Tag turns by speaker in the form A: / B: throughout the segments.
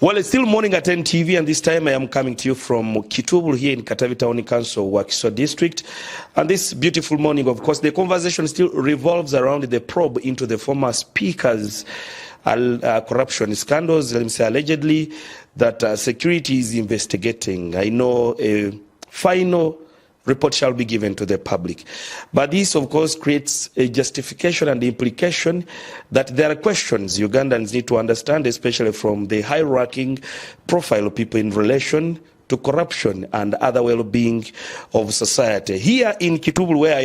A: Well, it's still morning at NTV, and this time I am coming to you from Kitubu here in Katavi Town Council, Wakiso District. And this beautiful morning, of course, the conversation still revolves around the probe into the former speaker's corruption scandals, let me say allegedly, that security is investigating. I know a final report shall be given to the public. But this, of course, creates a justification and implication that there are questions Ugandans need to understand, especially from the high-ranking profile of people in relation to corruption and other well-being of society. Here in Kitubu, where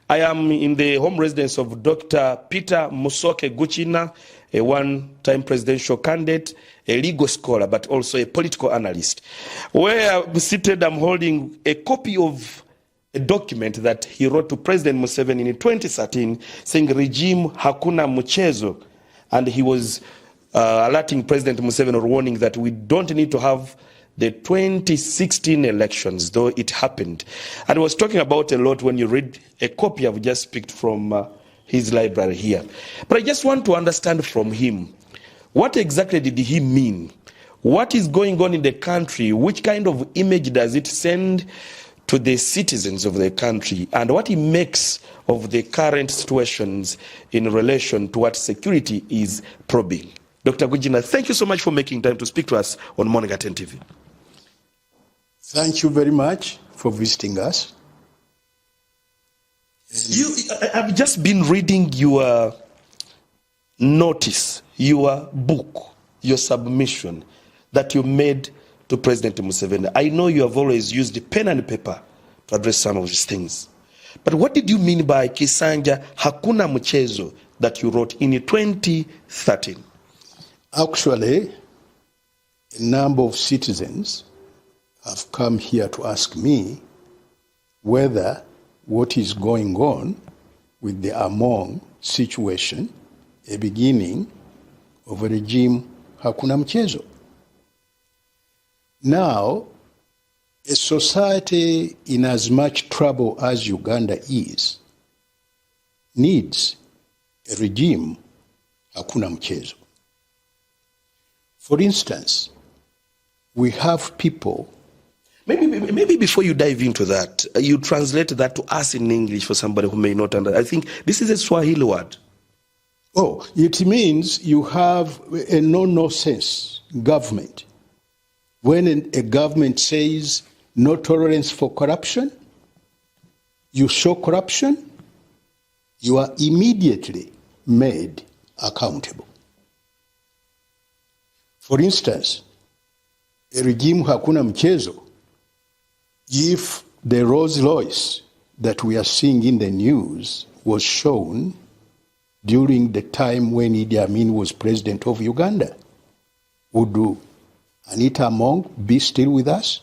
A: I am in the home residence of Dr. Peter Musoke Guchina, a one-time presidential candidate, a legal scholar, but also a political analyst. Where I'm seated, I'm holding a copy of a document that he wrote to President Museveni in 2013 saying regime Hakuna Mucho. And he was alerting President Museveni or warning that we don't need to have the 2016 elections, though it happened. And he was talking about a lot when you read a copy I've just picked from his library here. But I just want to understand from him, what exactly did he mean? What is going on in the country? Which kind of image does it send to the citizens of the country? And what he makes of the current situations in relation to what security is probing? Dr. Gujina, thank you so much for making time to speak to us on Morning at NTV.
B: Thank you very much for visiting us.
A: I've just been reading your notice, your book, your submission that you made to President Museveni. I know you have always used pen and paper to address some of these things. But what did you mean by Kisanja Hakuna Mucho that you wrote in 2013?
B: Actually, a number of citizens have come here to ask me whether what is going on with the Among situation, a beginning of a regime Hakuna Mucho. Now, a society in as much trouble as Uganda is needs a regime Hakuna Mucho. For instance, we have people.
A: Maybe before you dive into that, you translate that to us in English for somebody who may not understand. I think this is a Swahili word.
B: Oh, it means you have a no-nonsense government. When a government says no tolerance for corruption, you show corruption, you are immediately made accountable. For instance, a regime Hakuna Mucho, if the Rolls Royce that we are seeing in the news was shown during the time when Idi Amin was president of Uganda, would Anita Among be still with us?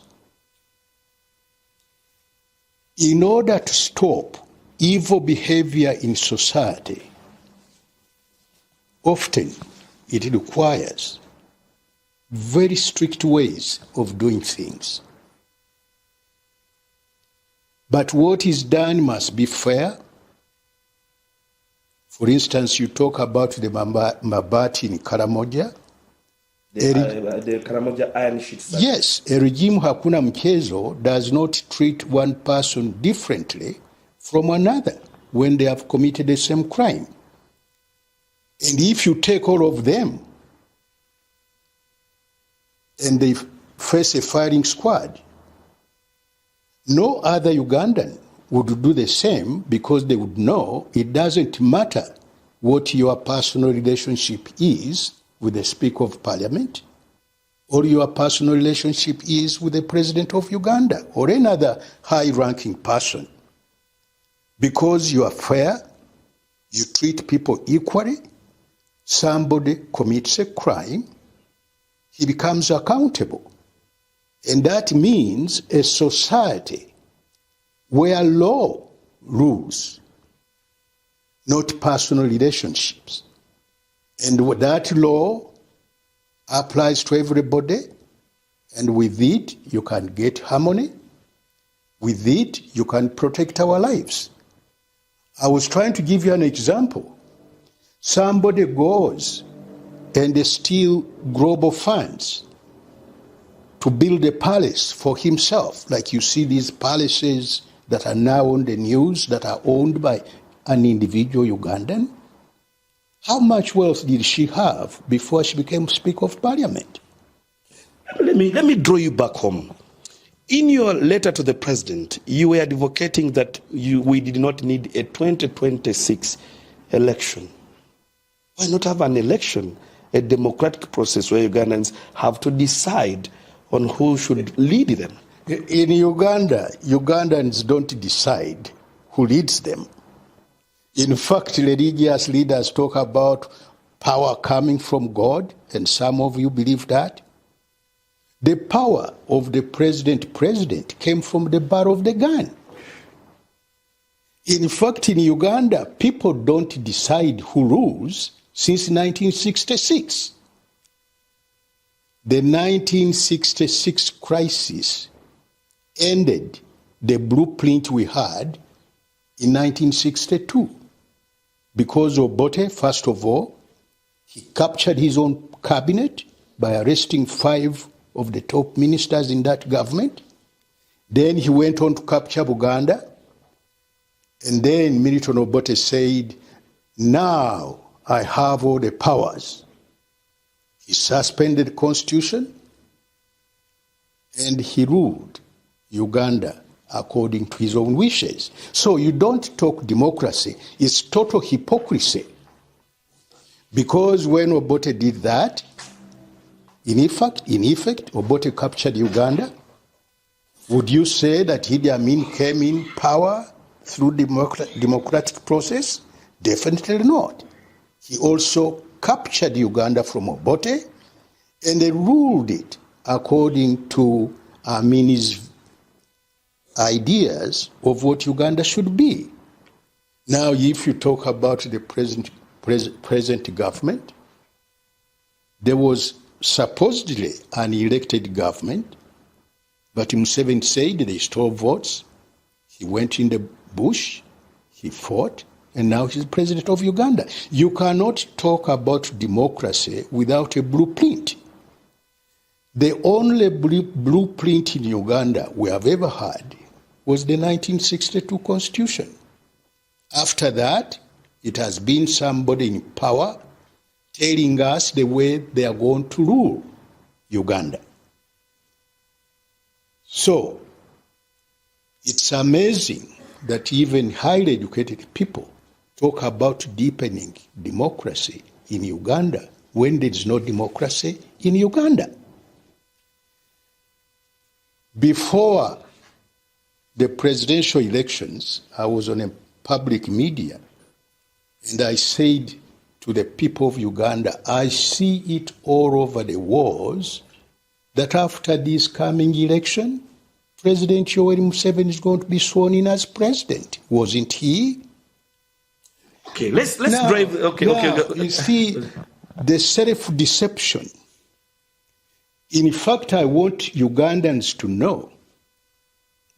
B: In order to stop evil behavior in society, often it requires very strict ways of doing things. But what is done must be fair. For instance, you talk about the Mabati in Karamoja.
A: The Karamoja iron sheet.
B: Yes, a regime Hakuna Mucho does not treat one person differently from another when they have committed the same crime. And if you take all of them and they face a firing squad, no other Ugandan would do the same because they would know it doesn't matter what your personal relationship is with the Speaker of Parliament, or your personal relationship is with the President of Uganda, or another high-ranking person. Because you are fair, you treat people equally, somebody commits a crime, he becomes accountable. And that means a society where law rules, not personal relationships. And that law applies to everybody, and with it you can get harmony. With it, you can protect our lives. I was trying to give you an example. Somebody goes and they steal global funds to build a palace for himself, like you see these palaces that are now on the news that are owned by an individual Ugandan. How much wealth did she have before she became Speaker of Parliament?
A: Let me draw you back home. In your letter to the president, you were advocating that we did not need a 2026 election. Why not have an election, a democratic process where Ugandans have to decide on who should lead them?
B: In Uganda, Ugandans don't decide who leads them. In fact, religious leaders talk about power coming from God, and some of you believe that. The power of the president came from the barrel of the gun. In fact, in Uganda, people don't decide who rules since 1966. The 1966 crisis ended the blueprint we had in 1962. Because Obote, first of all, he captured his own cabinet by arresting 5 of the top ministers in that government. Then he went on to capture Uganda. And then Milton Obote said, now I have all the powers. He suspended the constitution and he ruled Uganda according to his own wishes. So you don't talk democracy. It's total hypocrisy. Because when Obote did that, in effect, Obote captured Uganda. Would you say that Idi Amin came in power through democratic process? Definitely not. He also captured Uganda from Obote and they ruled it according to Amin's ideas of what Uganda should be. Now, if you talk about the present government, there was supposedly an elected government, but Museveni said they stole votes. He went in the bush, he fought, and now he's president of Uganda. You cannot talk about democracy without a blueprint. The only blueprint in Uganda we have ever had was the 1962 Constitution. After that, it has been somebody in power telling us the way they are going to rule Uganda. So, it's amazing that even highly educated people talk about deepening democracy in Uganda when there is no democracy in Uganda. Before the presidential elections, I was on a public media, and I said to the people of Uganda, I see it all over the walls that after this coming election, President Yoweri Museveni is going to be sworn in as president. Wasn't he?
A: Okay, let's drive. Okay.
B: You see, the self-deception. In fact, I want Ugandans to know.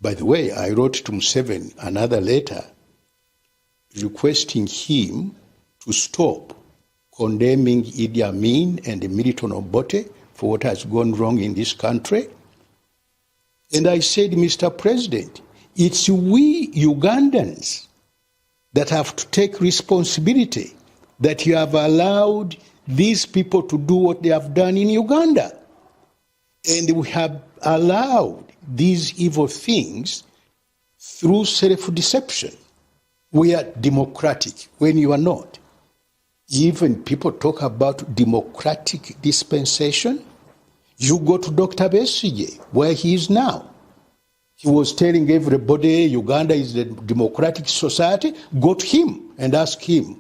B: By the way, I wrote to Museveni another letter requesting him to stop condemning Idi Amin and Milton Obote for what has gone wrong in this country. And I said, Mr. President, it's we Ugandans that have to take responsibility that you have allowed these people to do what they have done in Uganda. And we have allowed these evil things through self-deception. We are democratic when you are not. Even people talk about democratic dispensation. You go to Dr. Besigye, where he is now. He was telling everybody Uganda is a democratic society. Go to him and ask him,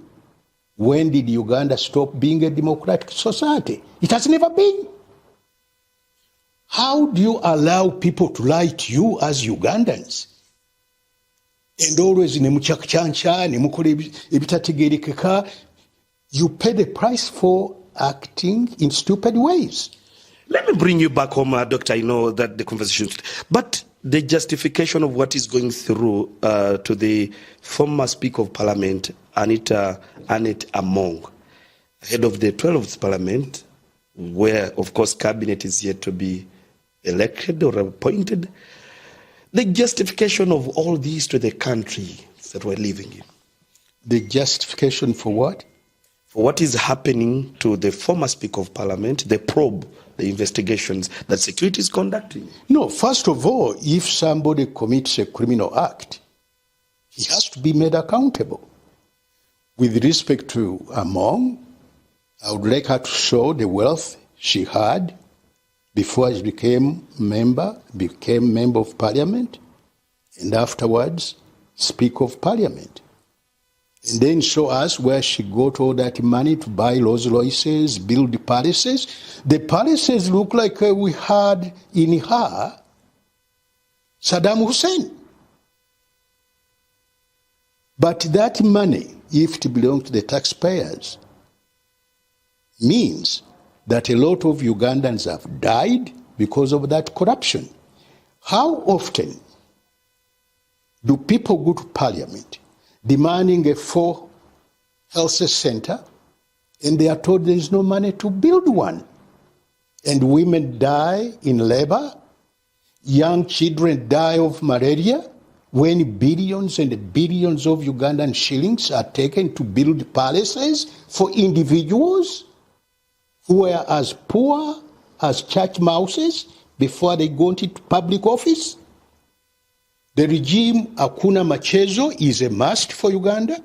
B: when did Uganda stop being a democratic society? It has never been. How do you allow people to lie to you as Ugandans? And always you pay the price for acting in stupid ways.
A: Let me bring you back home, Doctor. I know that the conversation, but the justification of what is going through to the former Speaker of Parliament, Annette Among, head of the 12th Parliament, where, of course, cabinet is yet to be elected or appointed. The justification of all these to the country that we're living in.
B: The justification for what?
A: For what is happening to the former Speaker of Parliament, the probe, the investigations that security is conducting.
B: No, first of all, if somebody commits a criminal act, he has to be made accountable. With respect to Among, I would like her to show the wealth she had before she became member of Parliament, and afterwards Speaker of Parliament. And then show us where she got all that money to buy Rolls Royces, build the palaces. The palaces look like we had in her Saddam Hussein. But that money, if it belongs to the taxpayers, means that a lot of Ugandans have died because of that corruption. How often do people go to Parliament demanding a full health center, and they are told there is no money to build one? And women die in labor, young children die of malaria, when billions and billions of Ugandan shillings are taken to build palaces for individuals who were as poor as church mouses before they go into public office. The regime Hakuna Mucho is a must for Uganda.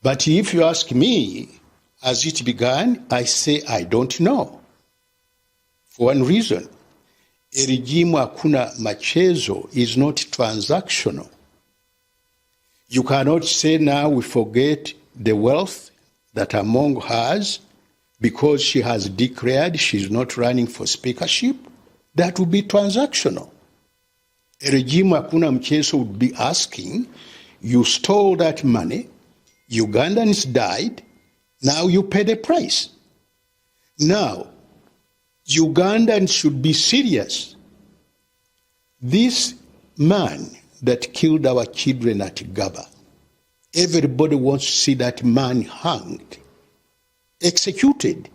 B: But if you ask me, as it began, I say I don't know. For one reason, a regime Hakuna Mucho is not transactional. You cannot say now we forget the wealth that Among has because she has declared she's not running for speakership. That would be transactional. A regime Hakuna Mucho would be asking, you stole that money, Ugandans died, now you pay the price. Now, Ugandans should be serious. This man that killed our children at Gaba, everybody wants to see that man hanged, executed,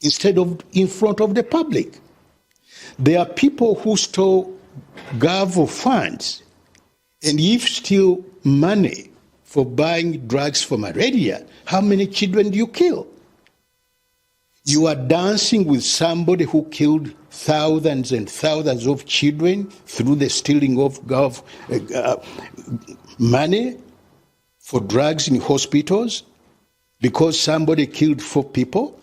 B: instead of in front of the public. There are people who stole Gavo funds, and if steal money for buying drugs for malaria, how many children do you kill? You are dancing with somebody who killed thousands and thousands of children through the stealing of money for drugs in hospitals because somebody killed 4 people.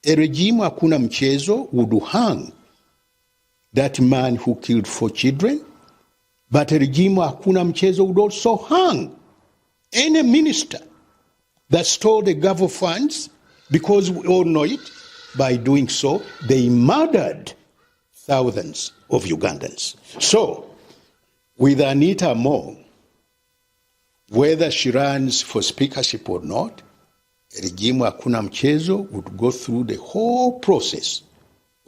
B: A regime Hakuna Mucho would hang that man who killed 4 children, but a regime Hakuna Mucho would also hang any minister that stole the Gavo funds, because we all know it. By doing so, they murdered thousands of Ugandans. So, with Annette Among, whether she runs for speakership or not, a regime Hakuna Mucho would go through the whole process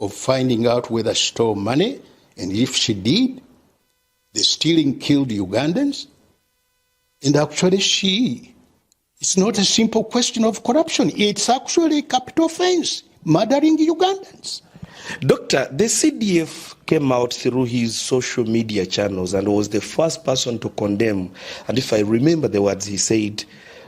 B: of finding out whether she stole money, and if she did, the stealing killed Ugandans. And actually, it's not a simple question of corruption. It's actually a capital offense, murdering Ugandans.
A: Doctor, the CDF came out through his social media channels and was the first person to condemn. And if I remember the words he said,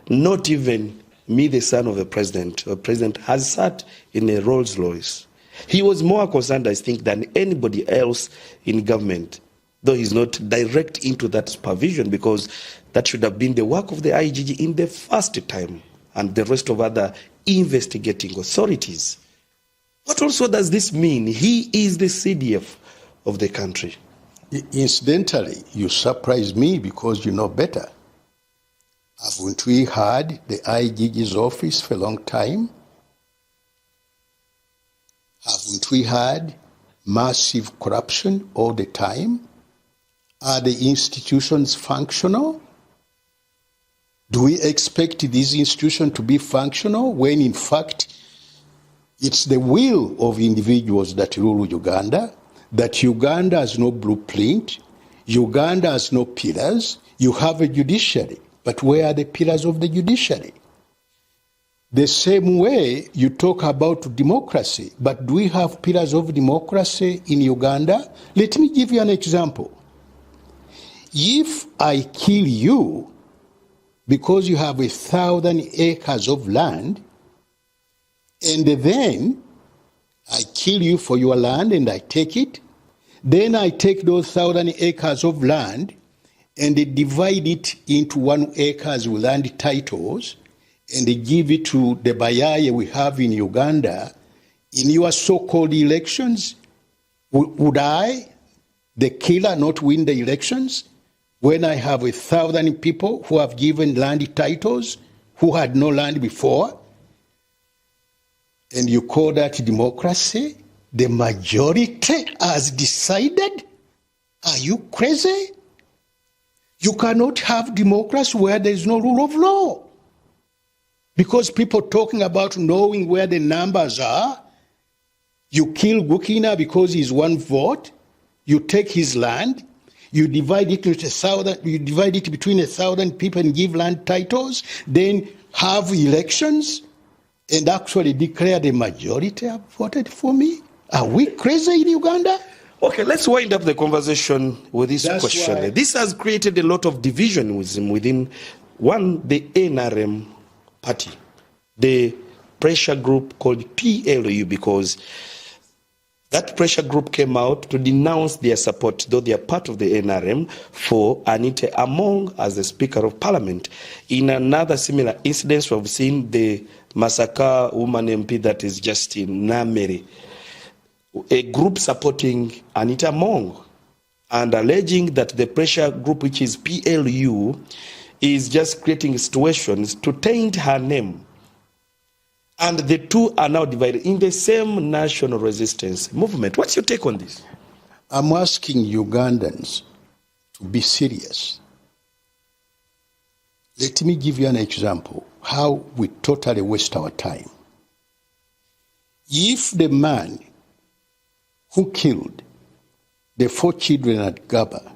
A: not even me, the son of the president has sat in a Rolls Royce. He was more concerned, I think, than anybody else in government, though he's not direct into that supervision, because that should have been the work of the IGG in the first time and the rest of other investigating authorities. What also does this mean? He is the CDF of the country.
B: Incidentally, you surprise me because you know better. Haven't we had the IGG's office for a long time? Haven't we had massive corruption all the time? Are the institutions functional? Do we expect these institutions to be functional when, in fact, it's the will of individuals that rule Uganda? that Uganda has no blueprint, Uganda has no pillars. You have a judiciary, but where are the pillars of the judiciary? The same way you talk about democracy, but do we have pillars of democracy in Uganda? Let me give you an example. If I kill you because you have 1,000 acres of land, and then I kill you for your land and I take it, then I take those 1,000 acres of land and divide it into 1 acres with land titles and give it to the Bayaye we have in Uganda. In your so-called elections, would I, the killer, not win the elections when I have 1,000 people who have given land titles who had no land before? And you call that democracy? The majority has decided? Are you crazy? You cannot have democracy where there is no rule of law. Because people talking about knowing where the numbers are, you kill Gukina because he's 1 vote, you take his land, you divide it into 1,000, you divide it between 1,000 people and give land titles, then have elections and actually declare the majority have voted for me? Are we crazy in Uganda?
A: Okay, let's wind up the conversation with this question.
B: Why.
A: This has created a lot of division within the NRM party, the pressure group called PLU, because that pressure group came out to denounce their support, though they are part of the NRM, for Anita Among as the Speaker of Parliament. In another similar incident, we've seen the Masaka woman MP that is Justin Namere, a group supporting Anita Among and alleging that the pressure group, which is PLU, is just creating situations to taint her name. And the two are now divided in the same national resistance movement. What's your take on this?
B: I'm asking Ugandans to be serious. Let me give you an example how we totally waste our time. If the man who killed the 4 children at Gaba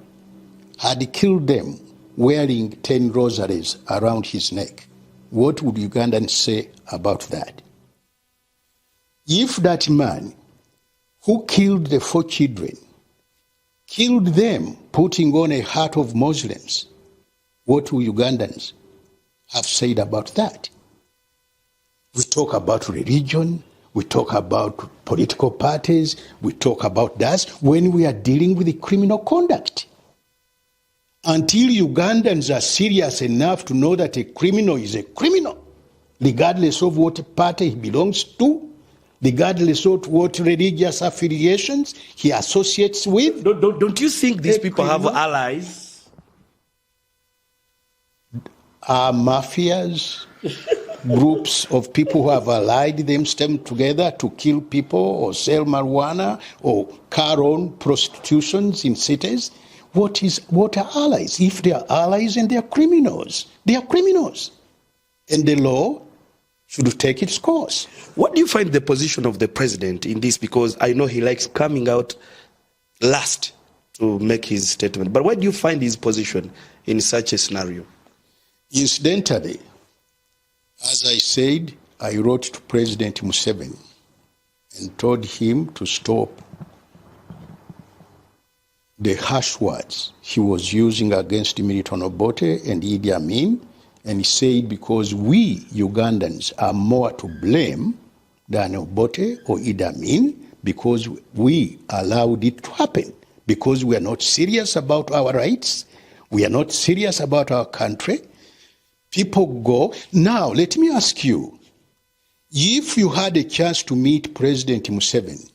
B: had killed them wearing 10 rosaries around his neck, what would Ugandans say about that? If that man who killed the 4 children killed them putting on a hat of Muslims, what would Ugandans have said about that? We talk about religion, we talk about political parties, we talk about that when we are dealing with the criminal conduct. Until Ugandans are serious enough to know that a criminal is a criminal, regardless of what party he belongs to, regardless of what religious affiliations he associates with.
A: Don't you think these people have allies?
B: Are mafias, groups of people who have allied themselves together to kill people or sell marijuana or car-own prostitutions in cities? What are allies? If they are allies and they are criminals, they are criminals. And the law should take its course.
A: What do you find the position of the president in this? Because I know he likes coming out last to make his statement. But what do you find his position in such a scenario?
B: Incidentally, as I said, I wrote to President Museveni and told him to stop the harsh words he was using against Milton Obote and Idi Amin, and he said because we Ugandans are more to blame than Obote or Idi Amin because we allowed it to happen, because we are not serious about our rights, we are not serious about our country. People go. Now, let me ask you, if you had a chance to meet President Museveni,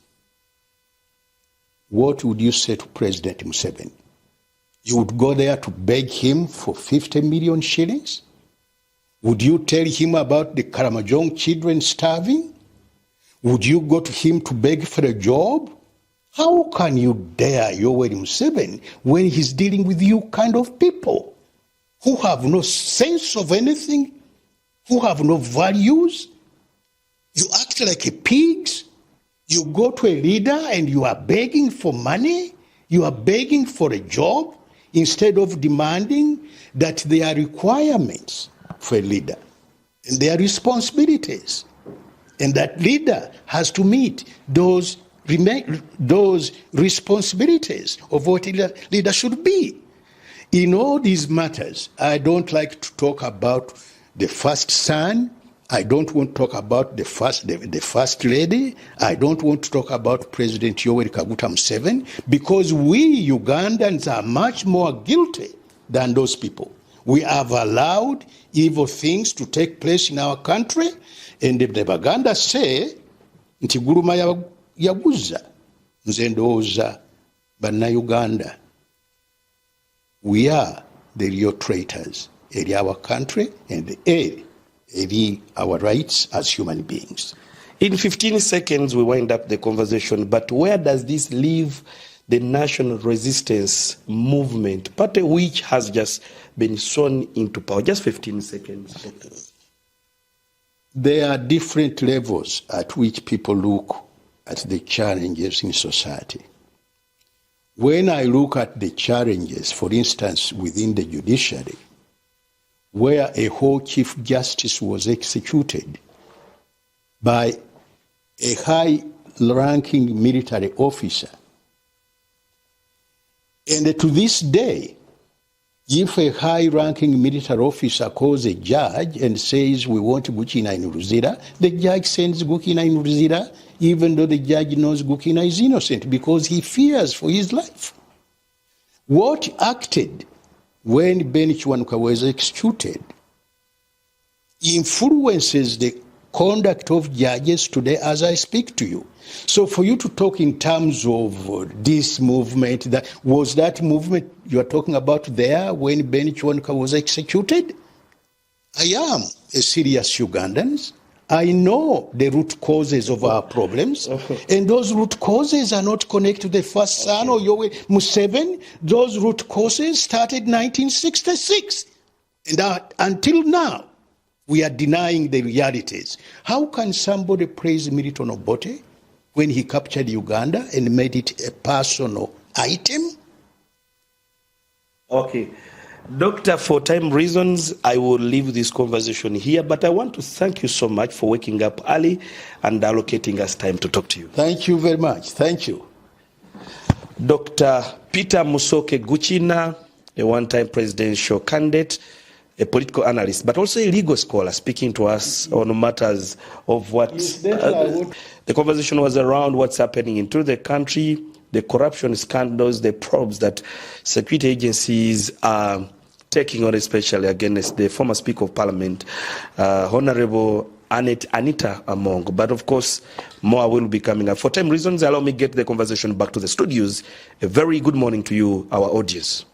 B: what would you say to President Museveni? You would go there to beg him for 50 million shillings? Would you tell him about the Karamojong children starving? Would you go to him to beg for a job? How can you dare Yoweri Museveni when he's dealing with you kind of people who have no sense of anything, who have no values? You act like pigs. You go to a leader and you are begging for money, you are begging for a job, instead of demanding that there are requirements for a leader and there are responsibilities. And that leader has to meet those responsibilities of what a leader should be. In all these matters, I don't like to talk about the first son. I don't want to talk about the first lady. I don't want to talk about President Yoweri Kaguta Museveni, because we Ugandans are much more guilty than those people. We have allowed evil things to take place in our country, and the Baganda say, nti guluma yaguza, nze ndowooza bannayuganda. We are the real traitors in our country and our rights as human beings.
A: In 15 seconds, we wind up the conversation, but where does this leave the national resistance movement, party which has just been sworn into power? Just 15 seconds.
B: There are different levels at which people look at the challenges in society. When I look at the challenges, for instance, within the judiciary, where a whole chief justice was executed by a high-ranking military officer, and to this day, if a high-ranking military officer calls a judge and says, we want Gukina in Ruzira, the judge sends Gukina in Ruzira, even though the judge knows Gukina is innocent, because he fears for his life. What acted when Ben Kiwanuka was executed influences the conduct of judges today as I speak to you. So for you to talk in terms of this movement, was that movement you are talking about there when Ben Kiwanuka was executed? I am a serious Ugandan. I know the root causes of our problems, and those root causes are not connected to the first son or Yoweri Museveni. Those root causes started in 1966, and until now, we are denying the realities. How can somebody praise Milton Obote when he captured Uganda and made it a personal item?
A: Okay. Doctor, for time reasons, I will leave this conversation here, but I want to thank you so much for waking up early and allocating us time to talk to you.
B: Thank you very much. Thank you.
A: Dr. Peter Musoke Gukina, a one-time presidential candidate, a political analyst, but also a legal scholar, speaking to us on matters of what... the conversation was around what's happening into the country, the corruption scandals, the probes that security agencies are taking on, especially against the former Speaker of Parliament, Honorable Anita Among. But of course, more will be coming up. For time reasons, allow me to get the conversation back to the studios. A very good morning to you, our audience.